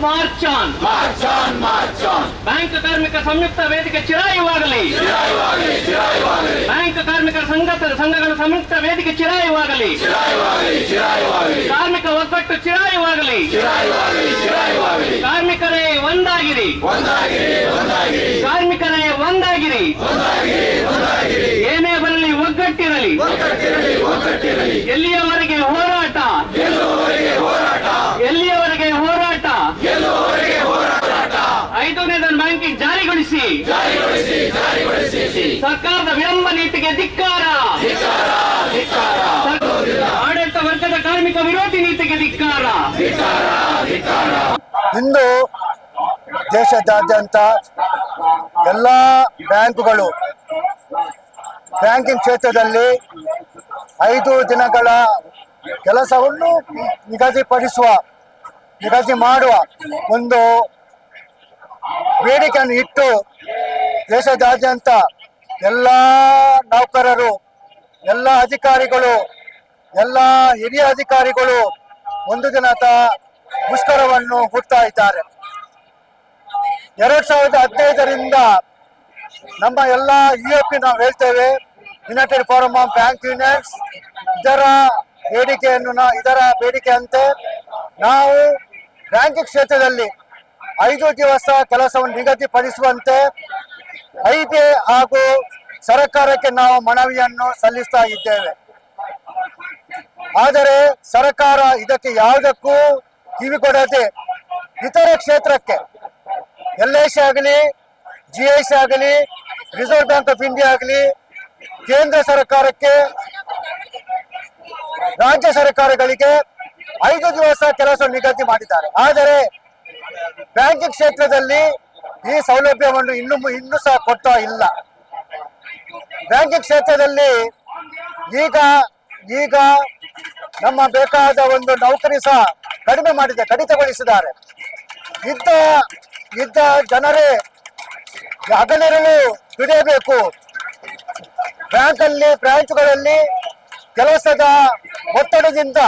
March on bank ಕಾರ್ಮಿಕ ಸಂಯುಕ್ತ ವೇದಿಕೆ ಚಿರಾಯುವಾಗಲಿ. Bank ಕಾರ್ಮಿಕರ ಸಂಘಗಳ ಸಂಯುಕ್ತ ವೇದಿಕೆ ಚಿರಾಯುವಾಗಲಿ. ಕಾರ್ಮಿಕ ಒಗ್ಗಟ್ಟು ಚಿರಾಯುವಾಗಲಿ. ಕಾರ್ಮಿಕರೇ ಒಂದಾಗಿರಿ. ಕಾರ್ಮಿಕರೇ ಒಂದಾಗಿರಿ. ಏನೇ ಬರಲಿ ಒಗ್ಗಟ್ಟಿರಲಿ. ಎಲ್ಲಿಯವರೆಗೆ ಹೋರಾಟ, ಎಲ್ಲಿಯವರೆಗೆ ಹೋರಾಟ. 5ನೇ ಬ್ಯಾಂಕಿಂಗ್ ಜಾರಿಗೊಳಿಸಿ. ಸರ್ಕಾರದ ವಿಳಂಬ ನೀತಿಗೆ ಧಿಕ್ಕಾರ. ಆಡಳಿತ ವರ್ಗದ ಕಾರ್ಮಿಕ ವಿರೋಧಿ ನೀತಿಗೆ ಧಿಕ್ಕಾರ. ಇಂದು ದೇಶದಾದ್ಯಂತ ಎಲ್ಲ ಬ್ಯಾಂಕುಗಳು ಬ್ಯಾಂಕಿಂಗ್ ಕ್ಷೇತ್ರದಲ್ಲಿ 5 ದಿನಗಳ ಕೆಲಸವನ್ನು ನಿಗದಿ ಮಾಡುವ ಒಂದು ಬೇಡಿಕೆಯನ್ನು ಇಟ್ಟು ದೇಶದಾದ್ಯಂತ ಎಲ್ಲ ನೌಕರರು, ಎಲ್ಲ ಅಧಿಕಾರಿಗಳು, ಎಲ್ಲ ಹಿರಿಯ ಅಧಿಕಾರಿಗಳು ಒಂದು ದಿನದ ಮುಷ್ಕರವನ್ನು ಹುಡ್ತಾ ಇದ್ದಾರೆ. 2015ರಿಂದ ನಮ್ಮ ಎಲ್ಲ UAP ನಾವು ಹೇಳ್ತೇವೆ, United forum of bank unions, ಇದರ ಬೇಡಿಕೆಯಂತೆ ನಾವು ಬ್ಯಾಂಕಿಂಗ್ ಕ್ಷೇತ್ರದಲ್ಲಿ 5 ದಿವಸ ಕೆಲಸವನ್ನು ನಿಗದಿಪಡಿಸುವಂತೆ IBA ಹಾಗೂ ಸರ್ಕಾರಕ್ಕೆ ನಾವು ಮನವಿಯನ್ನು ಸಲ್ಲಿಸ್ತಾ ಇದ್ದೇವೆ. ಆದರೆ ಸರ್ಕಾರ ಇದಕ್ಕೆ ಯಾವುದಕ್ಕೂ ಕಿವಿಗೊಡದೆ ಇತರ ಕ್ಷೇತ್ರಕ್ಕೆ LIC ಆಗಲಿ, GIC ಆಗಲಿ, ರಿಸರ್ವ್ ಬ್ಯಾಂಕ್ ಆಫ್ ಇಂಡಿಯಾ ಆಗಲಿ, ಕೇಂದ್ರ ಸರ್ಕಾರಕ್ಕೆ, ರಾಜ್ಯ ಸರ್ಕಾರಗಳಿಗೆ 5 ದಿವಸ ಕೆಲಸ ನಿಗದಿ ಮಾಡಿದ್ದಾರೆ. ಆದರೆ ಬ್ಯಾಂಕಿಂಗ್ ಕ್ಷೇತ್ರದಲ್ಲಿ ಈ ಸೌಲಭ್ಯವನ್ನು ಇನ್ನೂ ಸಹ ಕೊಡ್ತಾ ಇಲ್ಲ. ಬ್ಯಾಂಕಿಂಗ್ ಕ್ಷೇತ್ರದಲ್ಲಿ ಈಗ ನಮ್ಮ ಬೇಕಾದ ಒಂದು ನೌಕರಿ ಸಹ ಕಡಿತಗೊಳಿಸಿದ್ದಾರೆ. ಇದ್ದ ಜನರೇ ಹಗಲಿರಲು ದುಡಿಯಬೇಕು. ಬ್ರಾಂಚ್ಗಳಲ್ಲಿ ಕೆಲಸದ ಒತ್ತಡದಿಂದ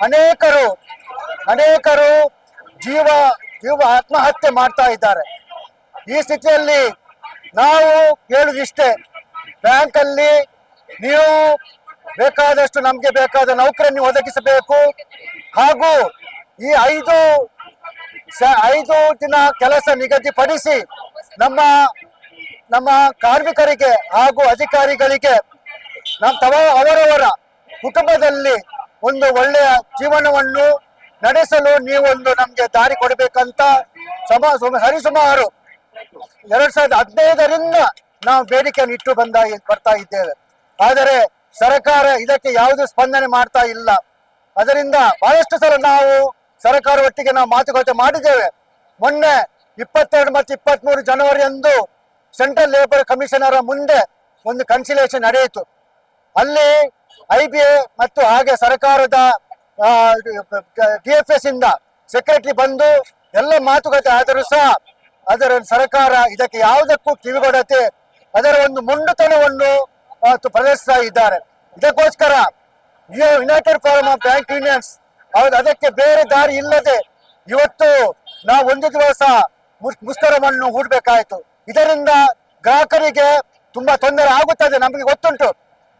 ಅನೇಕರು ಜೀವ ಆತ್ಮಹತ್ಯೆ ಮಾಡ್ತಾ ಇದ್ದಾರೆ. ಈ ಸ್ಥಿತಿಯಲ್ಲಿ ನಾವು ಹೇಳುವುದಿಷ್ಟೇ, ಬ್ಯಾಂಕಲ್ಲಿ ನೀವು ಬೇಕಾದಷ್ಟು ನಮಗೆ ಬೇಕಾದ ನೌಕರನ್ನು ಒದಗಿಸಬೇಕು. ಹಾಗೂ ಈ 5 ದಿನ ಕೆಲಸ ನಿಗದಿಪಡಿಸಿ ನಮ್ಮ ಕಾರ್ಮಿಕರಿಗೆ ಹಾಗೂ ಅಧಿಕಾರಿಗಳಿಗೆ ಅವರವರ ಕುಟುಂಬದಲ್ಲಿ ಒಂದು ಒಳ್ಳೆಯ ಜೀವನವನ್ನು ನಡೆಸಲು ನೀವೊಂದು ನಮ್ಗೆ ದಾರಿ ಕೊಡಬೇಕಂತ ಸರಿಸುಮಾರು 2015ರಿಂದ ನಾವು ಬೇಡಿಕೆಯನ್ನು ಇಟ್ಟು ಬರ್ತಾ ಇದ್ದೇವೆ. ಆದರೆ ಸರ್ಕಾರ ಇದಕ್ಕೆ ಯಾವುದೇ ಸ್ಪಂದನೆ ಮಾಡ್ತಾ ಇಲ್ಲ. ಅದರಿಂದ ಬಹಳಷ್ಟು ಸಲ ನಾವು ಸರ್ಕಾರ ಒಟ್ಟಿಗೆ ನಾವು ಮಾತುಕತೆ ಮಾಡಿದ್ದೇವೆ. ಮೊನ್ನೆ 22 ಮತ್ತು 23 ಜನವರಿಯಂದು ಸೆಂಟ್ರಲ್ ಲೇಬರ್ ಕಮಿಷನರ್ ಮುಂದೆ ಒಂದು ಕನ್ಸಿಲೇಷನ್ ನಡೆಯಿತು. ಅಲ್ಲಿ IBA ಮತ್ತು ಹಾಗೆ ಸರ್ಕಾರದ DFS ಇಂದ ಸೆಕ್ರೆಟರಿ ಬಂದು ಎಲ್ಲ ಮಾತುಕತೆ ಆದರೂ ಸಹ ಅದರ ಸರ್ಕಾರ ಇದಕ್ಕೆ ಯಾವುದಕ್ಕೂ ಕಿವಿಗೊಡದೆ ಅದರ ಒಂದು ಮೊಂಡುತನವನ್ನು ಪ್ರದರ್ಶಿಸ್ತಾ ಇದ್ದಾರೆ. ಇದಕ್ಕೋಸ್ಕರ United forum of bank unions ಅದಕ್ಕೆ ಬೇರೆ ದಾರಿ ಇಲ್ಲದೆ ಇವತ್ತು ನಾವು 1 ದಿವಸ ಮುಷ್ಕರವನ್ನು ಹೂಡಬೇಕಾಯಿತು. ಇದರಿಂದ ಗ್ರಾಹಕರಿಗೆ ತುಂಬಾ ತೊಂದರೆ ಆಗುತ್ತದೆ, ನಮಗೆ ಗೊತ್ತುಂಟು.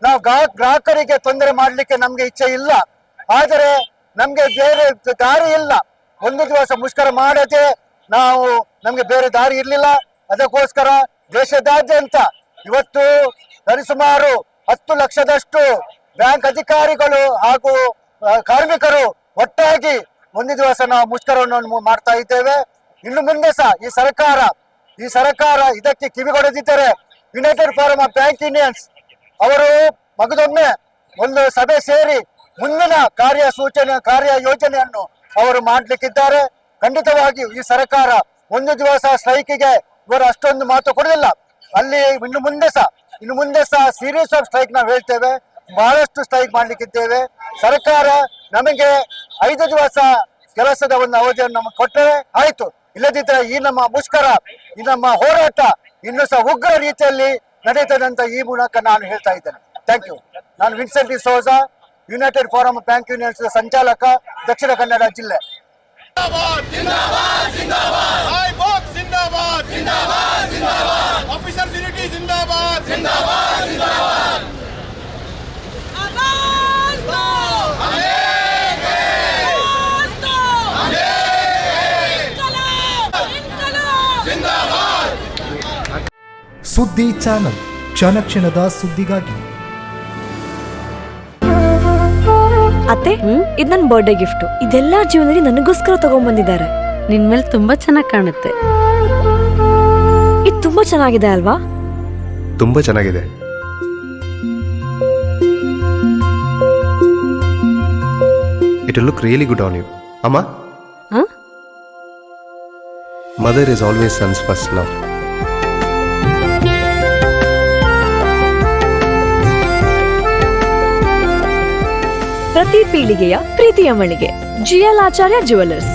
ನಾವು ಗ್ರಾಹಕರಿಗೆ ತೊಂದರೆ ಮಾಡಲಿಕ್ಕೆ ನಮ್ಗೆ ಇಚ್ಛೆ ಇಲ್ಲ. ಆದರೆ ನಮ್ಗೆ ಬೇರೆ ದಾರಿ ಇಲ್ಲ. 1 ದಿವಸ ಮುಷ್ಕರ ಮಾಡದೆ ನಮ್ಗೆ ಬೇರೆ ದಾರಿ ಇರಲಿಲ್ಲ. ಅದಕ್ಕೋಸ್ಕರ ದೇಶದಾದ್ಯಂತ ಇವತ್ತು ಸರಿಸುಮಾರು 10 ಲಕ್ಷದಷ್ಟು ಬ್ಯಾಂಕ್ ಅಧಿಕಾರಿಗಳು ಹಾಗೂ ಕಾರ್ಮಿಕರು ಒಟ್ಟಾಗಿ 1 ದಿವಸ ನಾವು ಮುಷ್ಕರವನ್ನು ಮಾಡ್ತಾ ಇದ್ದೇವೆ. ಇನ್ನು ಮುಂದೆ ಸಹ ಈ ಸರ್ಕಾರ ಇದಕ್ಕೆ ಕಿವಿಗೊಡದಿದ್ದರೆ united forum of bank unions ಅವರು ಮಗದೊಮ್ಮೆ ಒಂದು ಸಭೆ ಸೇರಿ ಮುಂದಿನ ಕಾರ್ಯ ಯೋಜನೆಯನ್ನು ಅವರು ಮಾಡಲಿಕ್ಕಿದ್ದಾರೆ. ಖಂಡಿತವಾಗಿಯೂ ಈ ಸರ್ಕಾರ 1 ದಿವಸ ಸ್ಟ್ರೈಕಿಗೆ ಇವರು ಅಷ್ಟೊಂದು ಮಾತು ಕೊಡಲಿಲ್ಲ. ಅಲ್ಲಿ ಇನ್ನು ಮುಂದೆ ಸಹ ಸೀರೀಸ್ ಆಫ್ ಸ್ಟ್ರೈಕ್ ನಾವು ಹೇಳ್ತೇವೆ, ಬಹಳಷ್ಟು ಸ್ಟ್ರೈಕ್ ಮಾಡ್ಲಿಕ್ಕಿದ್ದೇವೆ. ಸರ್ಕಾರ ನಮಗೆ 5 ದಿವಸ ಕೆಲಸದ ಒಂದು ಅವಧಿಯನ್ನು ನಮಗೆ ಕೊಟ್ಟರೆ ಆಯ್ತು. ಇಲ್ಲದಿದ್ದರೆ ಈ ನಮ್ಮ ಮುಷ್ಕರ, ಈ ನಮ್ಮ ಹೋರಾಟ ಇನ್ನೂ ಸಹ ಉಗ್ರ ರೀತಿಯಲ್ಲಿ ನಡೀತದೆ ಅಂತ ಈ ಮೂಲಕ ನಾನು ಹೇಳ್ತಾ ಇದ್ದೇನೆ. Thank you. ನಾನು Vincent D'Souza, united forum of bank unions ಸಂಚಾಲಕ, ದಕ್ಷಿಣ ಕನ್ನಡ ಜಿಲ್ಲೆ. ಜಿಂದಾಬಾದ್ ಜಿಂದಾಬಾದ್ ಜಿಂದಾಬಾದ್ ಐಬಾಕ್ ಜಿಂದಾಬಾದ್ ಜಿಂದಾಬಾದ್ ಜಿಂದಾಬಾದ್ ಆಫೀಸರ್ಸ್ ಯೂನಿಟಿ ಜಿಂದಾಬಾದ್ ಜಿಂದಾಬಾದ್ ಜಿಂದಾಬಾದ್ ಆವಾಜ್ ದೋ ಹಮೇಗೆ ಆವಾಜ್ ದೋ ಹಮೇಗೆ ಇನ್ಕಲಾಬ್ ಇನ್ಕಲಾಬ್ ಜಿಂದಾಬಾದ್ ಸುದ್ದಿ ಚಾನಲ್ ಕ್ಷಣ ಕ್ಷಣದ ಸುದ್ದಿಗಾಗಿ. ಅತ್ತೆ, ಇದು ನನ್ನ ಬರ್ಡೇ ಗಿಫ್ಟ್. ಇದೆಲ್ಲ ಜೀವನದಲ್ಲಿ ನನಗೋಸ್ಕರ ತಗೊಂಡ್ಬಂದಿದ್ದಾರೆ. ನಿನ್ ಮೇಲೆ ತುಂಬಾ ಚೆನ್ನಾಗಿ ಕಾಣುತ್ತೆ. ಇದು ತುಂಬಾ ಚೆನ್ನಾಗಿದೆ ಅಲ್ವಾ? ತುಂಬಾ ಚೆನ್ನಾಗಿದೆ. It will look really good on you. ಅಮ್ಮ, mother is always son's first love. ಪ್ರತಿ ಪೀಳಿಗೆಯ ಪ್ರೀತಿಯ ಮಳಿಗೆ GL ಆಚಾರ್ಯ ಜುವೆಲ್ಲರ್ಸ್.